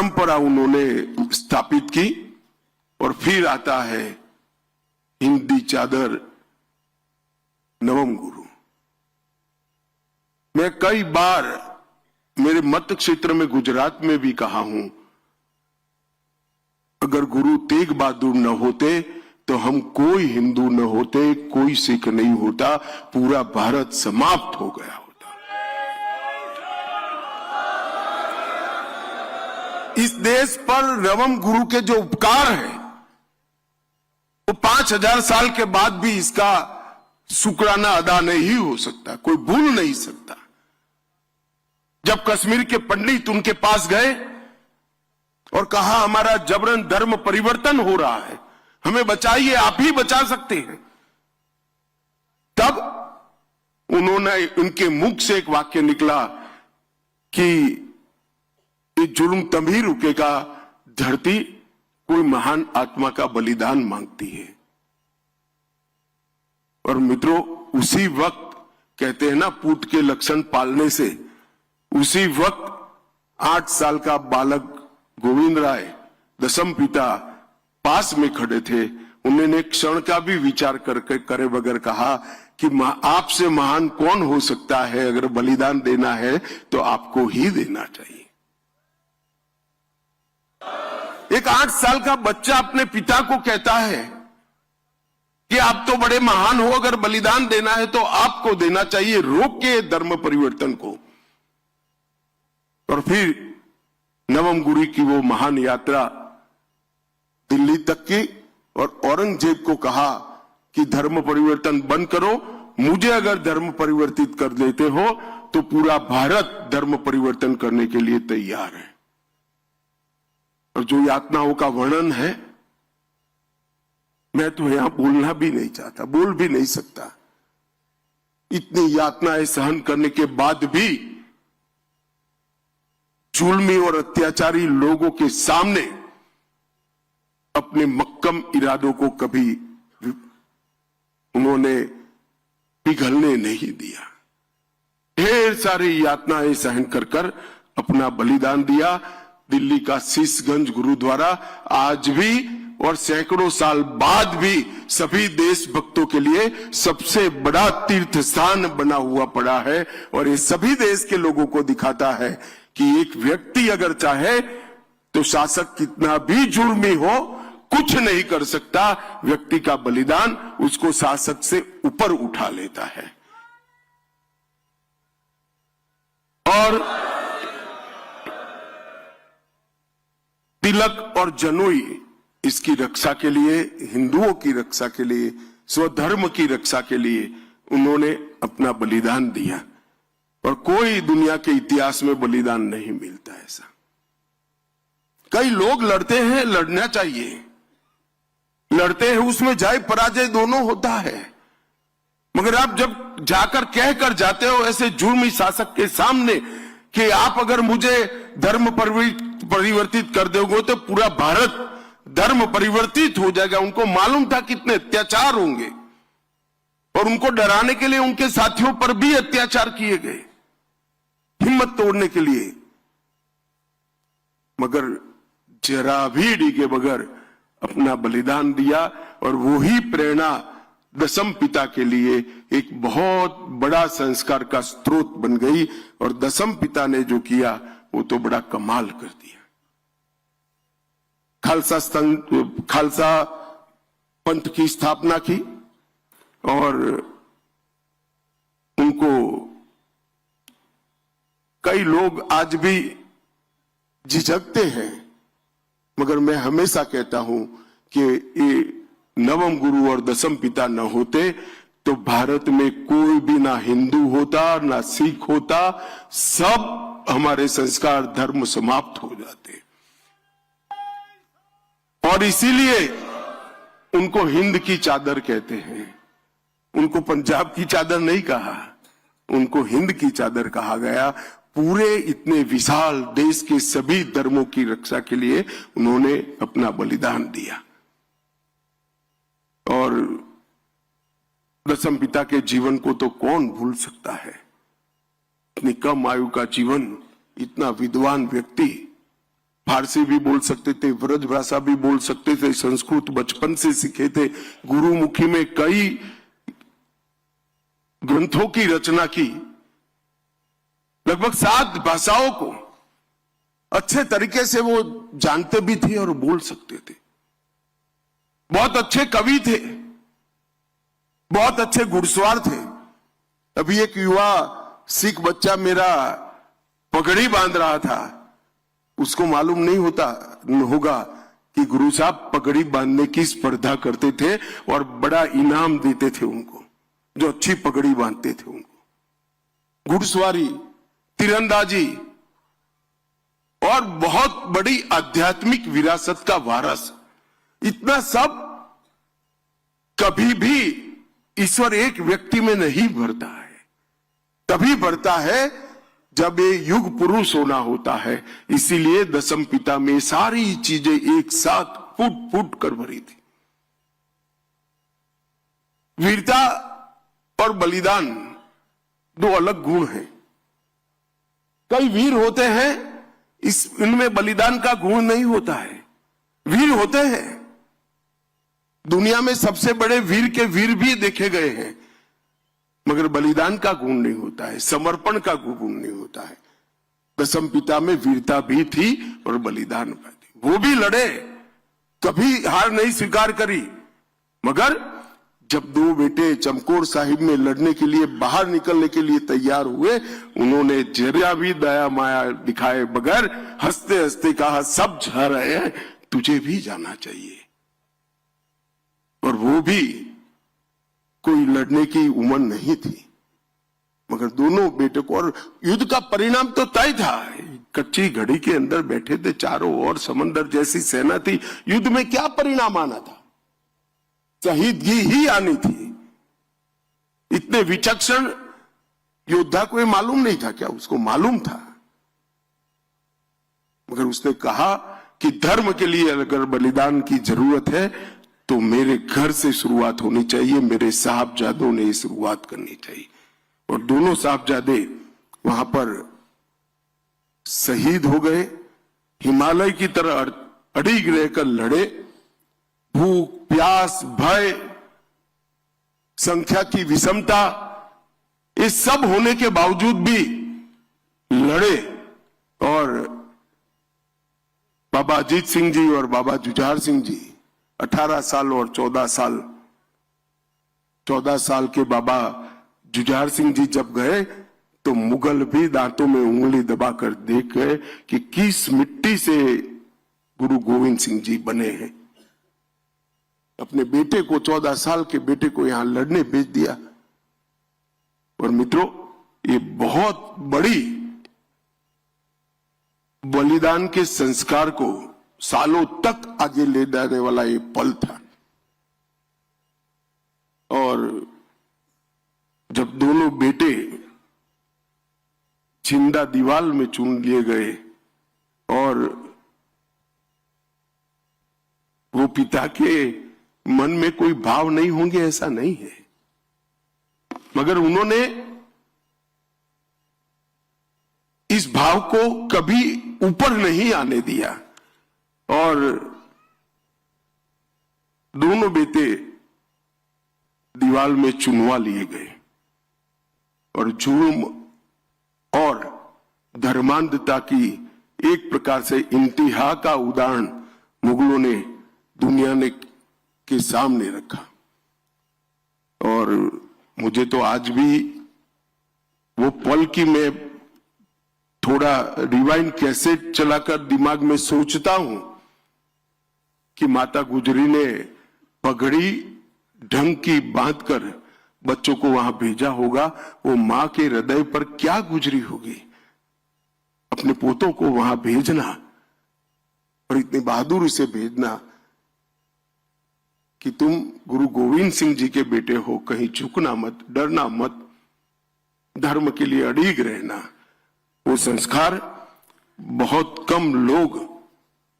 परंपरा उन्होंने स्थापित की। और फिर आता है हिंदी चादर नवम गुरु। मैं कई बार मेरे मत क्षेत्र में गुजरात में भी कहा हूं, अगर गुरु तेग बहादुर न होते तो हम कोई हिंदू न होते, कोई सिख नहीं होता, पूरा भारत समाप्त हो गया होता। इस देश पर नवम गुरु के जो उपकार है वो 5000 साल के बाद भी इसका शुक्राना अदा नहीं हो सकता, कोई भूल नहीं सकता। जब कश्मीर के पंडित उनके पास गए और कहा हमारा जबरन धर्म परिवर्तन हो रहा है, हमें बचाइए, आप ही बचा सकते हैं, तब उन्होंने उनके मुख से एक वाक्य निकला कि ये जुर्म तभी रुकेगा धरती कोई महान आत्मा का बलिदान मांगती है। और मित्रों, उसी वक्त कहते हैं ना, पूत के लक्षण पालने से, उसी वक्त 8 साल का बालक गोविंद राय दशम पिता पास में खड़े थे। उन्होंने एक क्षण का भी विचार करके करे बगैर कहा कि आपसे महान कौन हो सकता है, अगर बलिदान देना है तो आपको ही देना चाहिए। एक 8 साल का बच्चा अपने पिता को कहता है कि आप तो बड़े महान हो, अगर बलिदान देना है तो आपको देना चाहिए, रोक के धर्म परिवर्तन को। और फिर नवम गुरु की वो महान यात्रा दिल्ली तक की, और औरंगजेब को कहा कि धर्म परिवर्तन बंद करो, मुझे अगर धर्म परिवर्तित कर देते हो तो पूरा भारत धर्म परिवर्तन करने के लिए तैयार है। और जो यातनाओं का वर्णन है, मैं तो यहां बोलना भी नहीं चाहता, बोल भी नहीं सकता। इतनी यातनाएं सहन करने के बाद भी जुल्मी और अत्याचारी लोगों के सामने अपने मक्कम इरादों को कभी उन्होंने पिघलने नहीं दिया। ढेर सारी यातनाएं सहन कर कर अपना बलिदान दिया। दिल्ली का शीशगंज गुरुद्वारा आज भी और सैकड़ों साल बाद भी सभी देशभक्तों के लिए सबसे बड़ा तीर्थ स्थान बना हुआ पड़ा है। और ये सभी देश के लोगों को दिखाता है कि एक व्यक्ति अगर चाहे तो शासक कितना भी जुर्मी हो कुछ नहीं कर सकता, व्यक्ति का बलिदान उसको शासक से ऊपर उठा लेता है। और तिलक और जनेऊ इसकी रक्षा के लिए, हिंदुओं की रक्षा के लिए, स्वधर्म की रक्षा के लिए उन्होंने अपना बलिदान दिया। और कोई दुनिया के इतिहास में बलिदान नहीं मिलता ऐसा। कई लोग लड़ते हैं, लड़ना चाहिए, लड़ते हैं, उसमें जय पराजय दोनों होता है, मगर आप जब जाकर कहकर जाते हो ऐसे जुर्मी शासक के सामने कि आप अगर मुझे धर्म परिवर्तित कर दोगे तो पूरा भारत धर्म परिवर्तित हो जाएगा। उनको मालूम था कितने अत्याचार होंगे और उनको डराने के लिए उनके साथियों पर भी अत्याचार किए गए, हिम्मत तोड़ने के लिए, मगर जरा भी डिगे बगैर अपना बलिदान दिया। और वो ही प्रेरणा दशम पिता के लिए एक बहुत बड़ा संस्कार का स्रोत बन गई। और दशम पिता ने जो किया वो तो बड़ा कमाल कर दिया। खालसा पंथ की स्थापना की और उनको कई लोग आज भी झिझकते हैं, मगर मैं हमेशा कहता हूं कि ये नवम गुरु और दशम पिता न होते तो भारत में कोई भी ना हिंदू होता ना सिख होता, सब हमारे संस्कार धर्म समाप्त हो जाते। और इसीलिए उनको हिंद की चादर कहते हैं। उनको पंजाब की चादर नहीं कहा, उनको हिंद की चादर कहा गया। पूरे इतने विशाल देश के सभी धर्मों की रक्षा के लिए उन्होंने अपना बलिदान दिया। और दशम पिता के जीवन को तो कौन भूल सकता है। इतनी कम आयु का जीवन, इतना विद्वान व्यक्ति, फारसी भी बोल सकते थे, ब्रज भाषा भी बोल सकते थे, संस्कृत बचपन से सीखे थे, गुरुमुखी में कई ग्रंथों की रचना की, लगभग 7 भाषाओं को अच्छे तरीके से वो जानते भी थे और बोल सकते थे। बहुत अच्छे कवि थे, बहुत अच्छे घुड़सवार थे। अभी एक युवा सिख बच्चा मेरा पगड़ी बांध रहा था, उसको मालूम नहीं होगा कि गुरु साहब पगड़ी बांधने की स्पर्धा करते थे और बड़ा इनाम देते थे उनको, जो अच्छी पगड़ी बांधते थे उनको। घुड़सवारी, तीरंदाजी और बहुत बड़ी आध्यात्मिक विरासत का वारस, इतना सब कभी भी ईश्वर एक व्यक्ति में नहीं भरता है। तभी भरता है जब ये युग पुरुष होना होता है। इसीलिए दशम पिता में सारी चीजें एक साथ फूट फूट कर भरी थी। वीरता और बलिदान 2 अलग गुण हैं। कई वीर होते हैं, इनमें बलिदान का गुण नहीं होता है। वीर होते हैं, दुनिया में सबसे बड़े वीर के वीर भी देखे गए हैं, मगर बलिदान का गुण नहीं होता है, समर्पण का गुण नहीं होता है। दशम पिता में वीरता भी थी और बलिदान भी थी। वो भी लड़े, कभी हार नहीं स्वीकार करी, मगर जब 2 बेटे चमकौर साहिब में लड़ने के लिए बाहर निकलने के लिए तैयार हुए, उन्होंने जरा भी दया माया दिखाए बगैर हंसते हंसते कहा, सब जा रहे हैं, तुझे भी जाना चाहिए। और वो भी कोई लड़ने की उम्र नहीं थी, मगर दोनों बेटे को, और युद्ध का परिणाम तो तय था। कच्ची घड़ी के अंदर बैठे थे, चारों ओर समंदर जैसी सेना थी, युद्ध में क्या परिणाम आना था? शहीदगी ही आनी थी। इतने विचक्षण योद्धा को ये मालूम नहीं था क्या? उसको मालूम था, मगर उसने कहा कि धर्म के लिए अगर बलिदान की जरूरत है तो मेरे घर से शुरुआत होनी चाहिए, मेरे साहबजादों ने शुरुआत करनी चाहिए। और दोनों साहबजादे वहां पर शहीद हो गए। हिमालय की तरह अड़िग रहकर लड़े। भूख, प्यास, भय, संख्या की विषमता, ये सब होने के बावजूद भी लड़े। और बाबा अजीत सिंह जी और बाबा जुझार सिंह जी 18 साल और 14 साल, 14 साल के बाबा जुझार सिंह जी जब गए तो मुगल भी दांतों में उंगली दबाकर देख गए कि किस मिट्टी से गुरु गोविंद सिंह जी बने हैं। अपने बेटे को, 14 साल के बेटे को यहां लड़ने भेज दिया। और मित्रों, ये बहुत बड़ी बलिदान के संस्कार को सालों तक आगे ले जाने वाला ये पल था। और जब दोनों बेटे जिंदा दीवार में चुन लिए गए और वो पिता के मन में कोई भाव नहीं होंगे ऐसा नहीं है, मगर उन्होंने इस भाव को कभी ऊपर नहीं आने दिया। और दोनों बेटे दीवार में चुनवा लिए गए और जुर्म और धर्मांधता की एक प्रकार से इंतहा का उदाहरण मुगलों ने दुनिया ने के सामने रखा। और मुझे तो आज भी वो पल की मैं थोड़ा रिवाइंड कैसेट चलाकर दिमाग में सोचता हूं कि माता गुजरी ने पगड़ी ढंग की बांधकर बच्चों को वहां भेजा होगा। वो मां के हृदय पर क्या गुजरी होगी, अपने पोतों को वहां भेजना और इतनी बहादुरी से भेजना कि तुम गुरु गोविंद सिंह जी के बेटे हो, कहीं झुकना मत, डरना मत, धर्म के लिए अड़िग रहना। वो संस्कार बहुत कम लोग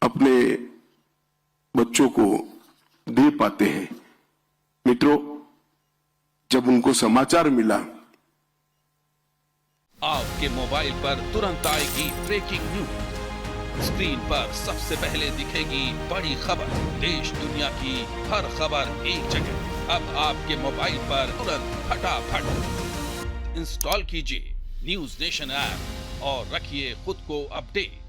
अपने बच्चों को दे पाते हैं। मित्रों, जब उनको समाचार मिला, आपके मोबाइल पर तुरंत आएगी ब्रेकिंग न्यूज। स्क्रीन पर सबसे पहले दिखेगी बड़ी खबर, देश दुनिया की हर खबर एक जगह। अब आपके मोबाइल पर तुरंत फटाफट इंस्टॉल कीजिए न्यूज नेशन ऐप और रखिए खुद को अपडेट।